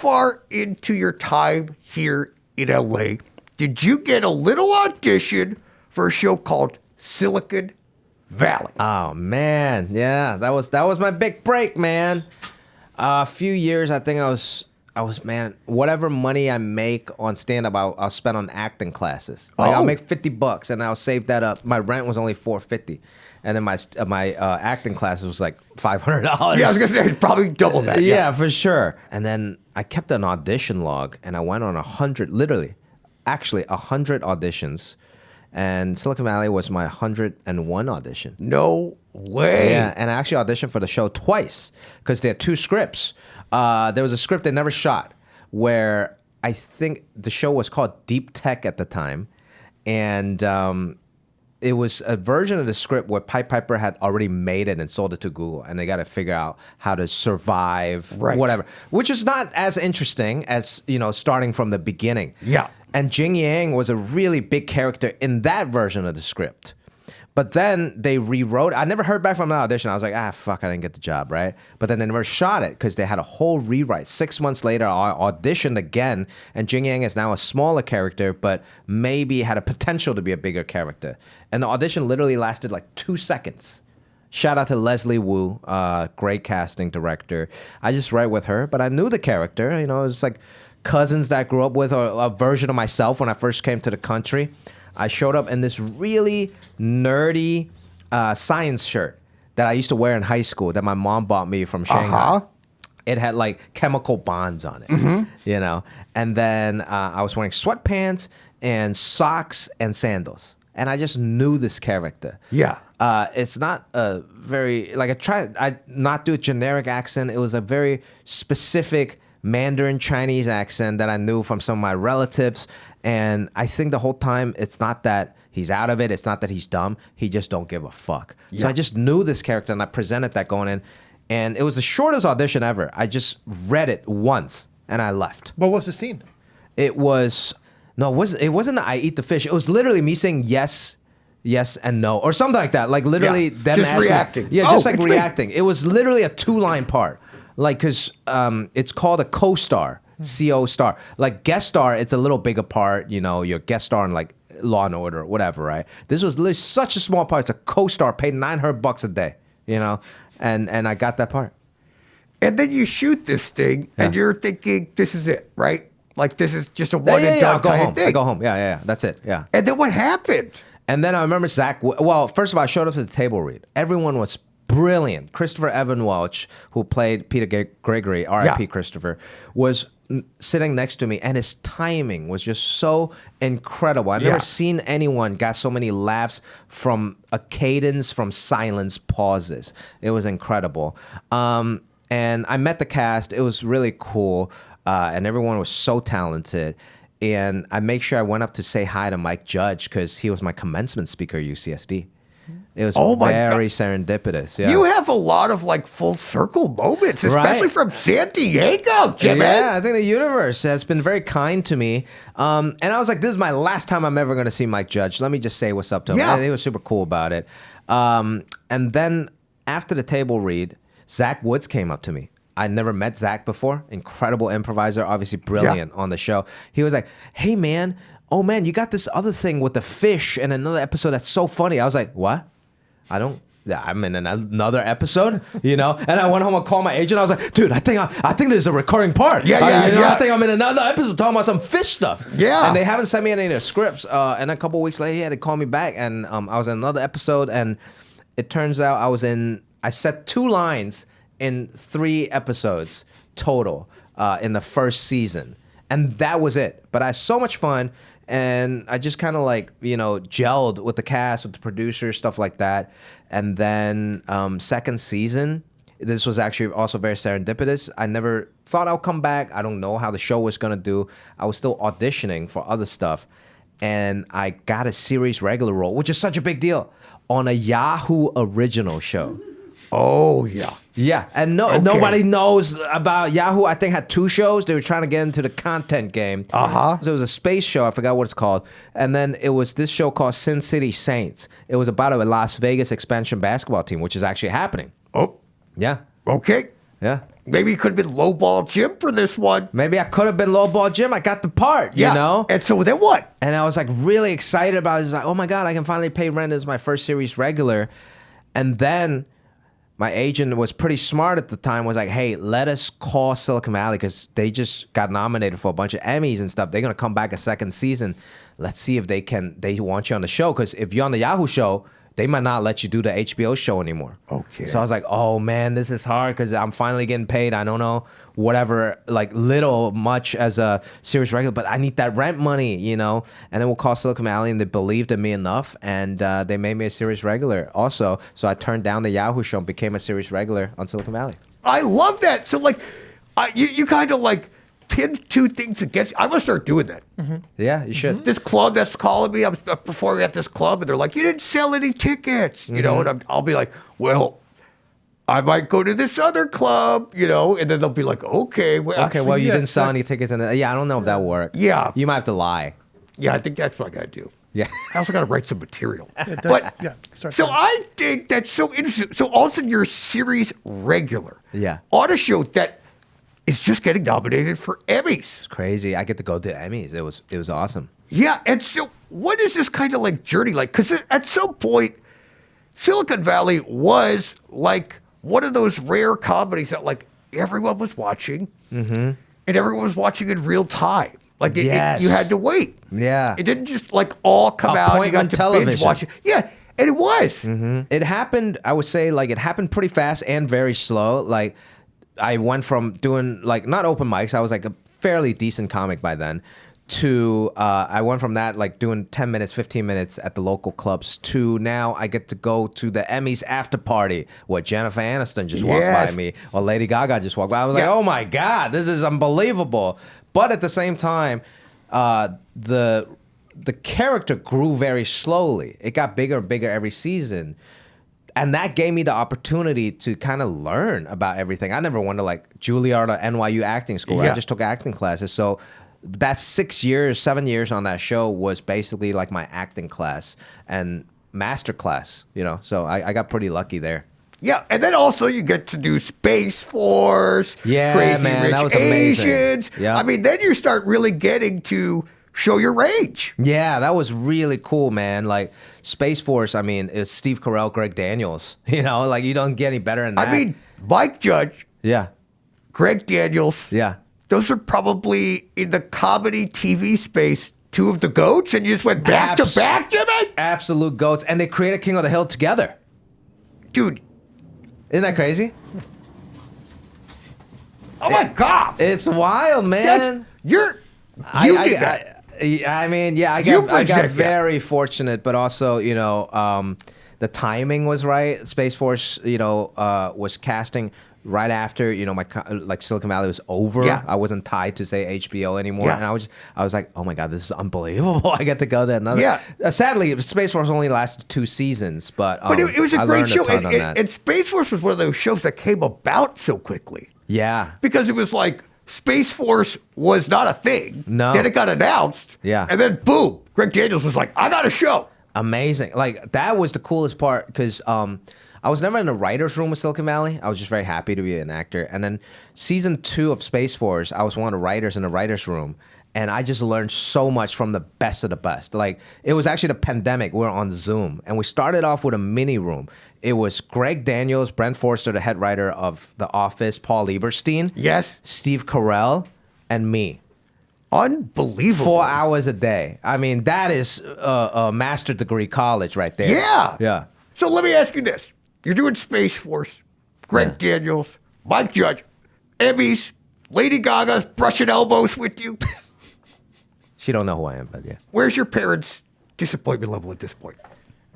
far into your time here in LA did you get a little audition for a show called Silicon Valley? Oh man, yeah, that was my big break, man. A few years, I think I was man. Whatever money I make on stand up, I'll spend on acting classes. Like I'll make $50 and I'll save that up. My rent was only $450, and then my acting classes was like $500. Yeah, I was gonna say probably double that. Yeah, for sure. And then I kept an audition log, and I went on 100 auditions. And Silicon Valley was my 101 audition. No way. Yeah, and I actually auditioned for the show twice because they had two scripts. There was a script they never shot where I think the show was called Deep Tech at the time. And it was a version of the script where Pied Piper had already made it and sold it to Google. And they got to figure out how to survive, whatever. Which is not as interesting as, starting from the beginning. Yeah. And Jian-Yang was a really big character in that version of the script. But then they rewrote it. I never heard back from the audition. I was like, fuck, I didn't get the job, right? But then they never shot it because they had a whole rewrite. 6 months later, I auditioned again, and Jian-Yang is now a smaller character, but maybe had a potential to be a bigger character. And the audition literally lasted like 2 seconds. Shout out to Leslie Wu, great casting director. I just write with her, but I knew the character. It was like cousins that I grew up with, or a version of myself when I first came to the country. I showed up in this really nerdy science shirt that I used to wear in high school that my mom bought me from Shanghai. It had like chemical bonds on it, And then I was wearing sweatpants and socks and sandals. And I just knew this character. Yeah. It's not a very, I not do a generic accent. It was a very specific Mandarin Chinese accent that I knew from some of my relatives. And I think the whole time it's not that he's out of it. It's not that he's dumb. He just don't give a fuck. Yeah. So I just knew this character and I presented that going in. And it was the shortest audition ever. I just read it once and I left. What was the scene? It wasn't the I eat the fish. It was literally me saying yes and no or something like that. Like literally them just asking, reacting. Yeah, just like reacting. It was literally a 2-line part. Like, because it's called a co-star, CO star. Like, guest star, it's a little bigger part. Your guest star in, like, Law and Order or whatever, right? This was literally such a small part. It's a co-star, paid $900 a day, And I got that part. And then you shoot this thing, and you're thinking, this is it, right? Like, this is just a one-and-done kind of thing. I go home. Yeah. That's it, yeah. And then what happened? And then I remember Zach. Well, first of all, I showed up to the table read. Everyone was brilliant. Christopher Evan Welch, who played Peter Gregory, R.I.P. Christopher, was sitting next to me, and his timing was just so incredible. I've never seen anyone got so many laughs from a cadence, from silence, pauses. It was incredible. And I met the cast. It was really cool, and everyone was so talented. And I make sure I went up to say hi to Mike Judge because he was my commencement speaker at UCSD. It was very serendipitous. Yeah. You have a lot of like full circle moments, especially from San Diego, Jimmy. Yeah, I think the universe has been very kind to me. And I was like, this is my last time I'm ever going to see Mike Judge. Let me just say what's up to him. Yeah. And he was super cool about it. And then after the table read, Zach Woods came up to me. I never met Zach before. Incredible improviser, obviously brilliant on the show. He was like, hey, man, you got this other thing with the fish in another episode that's so funny. I was like, what? I'm in another episode, And I went home and called my agent. I was like, dude, I think there's a recurring part. I think I'm in another episode talking about some fish stuff. Yeah. And they haven't sent me any of their scripts. And a couple of weeks later, they called me back, and I was in another episode. And it turns out I said 2 lines in 3 episodes total in the first season. And that was it. But I had so much fun. And I just kind of gelled with the cast, with the producers, stuff like that. And then second season, this was actually also very serendipitous. I never thought I'd come back. I don't know how the show was going to do. I was still auditioning for other stuff. And I got a series regular role, which is such a big deal, on a Yahoo original show. Oh, yeah. Yeah, and nobody knows about Yahoo. I think had 2 shows. They were trying to get into the content game. So it was a space show. I forgot what it's called. And then it was this show called Sin City Saints. It was about a Las Vegas expansion basketball team, which is actually happening. Oh. Yeah. Okay. Yeah. Maybe you could have been lowball Jim for this one. Maybe I could have been lowball Jim. I got the part, you know? And so then what? And I was like really excited about it. I was like, oh my God, I can finally pay rent as my first series regular. And then my agent was pretty smart at the time, was like, hey, let us call Silicon Valley because they just got nominated for a bunch of Emmys and stuff. They're going to come back a second season. Let's see if they want you on the show. Because if you're on the Yahoo show, they might not let you do the HBO show anymore. Okay. So I was like, oh man, this is hard because I'm finally getting paid. I don't know whatever, like little, much as a series regular, but I need that rent money, you know? And then we'll call Silicon Valley and they believed in me enough and they made me a series regular also. So I turned down the Yahoo show and became a series regular on Silicon Valley. I love that. So like, you kind of like pinned two things against. I'm gonna start doing that. Yeah, you should. This club that's calling me, I'm performing at this club, and they're like, "You didn't sell any tickets," you know, and I'll be like, "Well, I might go to this other club," you know, and then they'll be like, "Okay, well, Okay, well, you didn't sell any tickets, and yeah, I don't know if that will work. Yeah. You might have to lie. Yeah, I think that's what I gotta do. Yeah. I also gotta write some material. Start So there. I think that's so interesting. So all of a sudden you're a series regular. Yeah. On a show that is just getting nominated for Emmys. Crazy. I get to go to Emmys. It was awesome. Yeah, and so what is this kind of like journey like? Because at some point, Silicon Valley was like one of those rare comedies that like everyone was watching, and everyone was watching in real time. Like Yes. you had to wait. Yeah. It didn't just like all come out. You got Appointment to television. binge watch it. Yeah, and it was. It happened, I would say, like, it happened pretty fast and very slow. Like, I went from doing, like, not open mics, I was, like, a fairly decent comic by then, to, I went from that, like, doing 10 minutes, 15 minutes at the local clubs, to now I get to go to the Emmys after party, where Jennifer Aniston just walked Yes. by me, or Lady Gaga just walked by. I was like, Yeah. oh, my God, this is unbelievable. But at the same time, the character grew very slowly. It got bigger and bigger every season. And that gave me the opportunity to kind of learn about everything. I never went to like Juilliard or NYU acting school. Yeah. I just took acting classes. So that 6 years, 7 years on that show was basically like my acting class and master class, you know? So I got pretty lucky there. Yeah, and then also you get to do Space Force, Yeah, Crazy man, Rich that was amazing. Asians. Yeah. I mean, then you start really getting to show your range. Yeah, that was really cool, man. Like Space Force, I mean, it's Steve Carell, Greg Daniels. You know, like you don't get any better than that. I mean, Mike Judge, yeah, Greg Daniels. yeah. Those are probably in the comedy TV space two of the GOATs, and you just went back to back, Jimmy? Absolute goats. And they created King of the Hill together. Dude, Isn't that crazy? oh my God. It's wild, man. You did that. I mean, yeah, I You got bridged that gap. very fortunate, but also, you know, the timing was right. Space Force, you know, was casting right after, you know, like Silicon Valley was over. Yeah. I wasn't tied to say HBO anymore, Yeah. and I was like, oh my God, this is unbelievable. I get to go to another. Yeah. Sadly, Space Force only lasted 2 seasons, but It was a I great learned show. ton on that. And Space Force was one of those shows that came about so quickly. Yeah. Because it was like Space Force was not a thing. No. Then it got announced. Yeah. And then boom, Greg Daniels was like, I got a show. Amazing. Like that was the coolest part because I was never in the writer's room with Silicon Valley. I was just very happy to be an actor. And then season 2 of Space Force, I was one of the writers in the writer's room. And I just learned so much from the best of the best. Like it was actually the pandemic. We were on Zoom and we started off with a mini room. It was Greg Daniels, Brent Forster, the head writer of The Office, Paul Lieberstein, Yes. Steve Carell, and me. Unbelievable. 4 hours a day. I mean, that is a master degree college right there. Yeah. Yeah. So let me ask you this. You're doing Space Force, Greg Yeah. Daniels, Mike Judge, Emmys, Lady Gaga's brushing elbows with you. She don't know who I am, but yeah. Where's your parents' disappointment level at this point?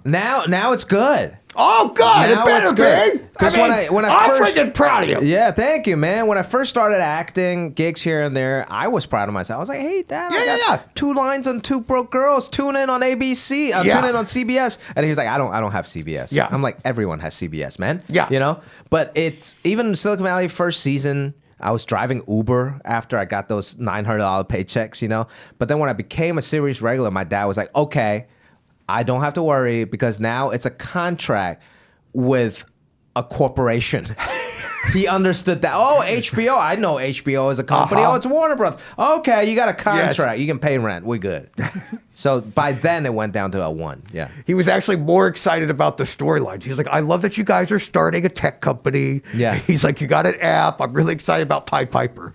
Now it's good. Oh, God, Now it better it's good. be. 'Cause when I I'm first- freaking proud of you. Yeah, thank you, man. When I first started acting, gigs here and there, I was proud of myself. I was like, hey, Dad, I got Yeah. 2 lines on 2 Broke Girls. Tune in on ABC. Yeah. Tune in on CBS. And he was like, I don't have CBS. Yeah. I'm like, everyone has CBS, man. Yeah. You know? But it's even Silicon Valley first season, I was driving Uber after I got those $900 paychecks, you know? But then when I became a series regular, my dad was like, okay, I don't have to worry because now it's a contract with a corporation. he understood that. Oh, HBO. I know HBO is a company. Uh-huh. Oh, it's Warner Brothers. Okay, you got a contract. You can pay rent. We're good. So by then it went down to a 1. Yeah. He was actually more excited about the storylines. He's like, I love that you guys are starting a tech company. Yeah. He's like, you got an app. I'm really excited about Pied Piper.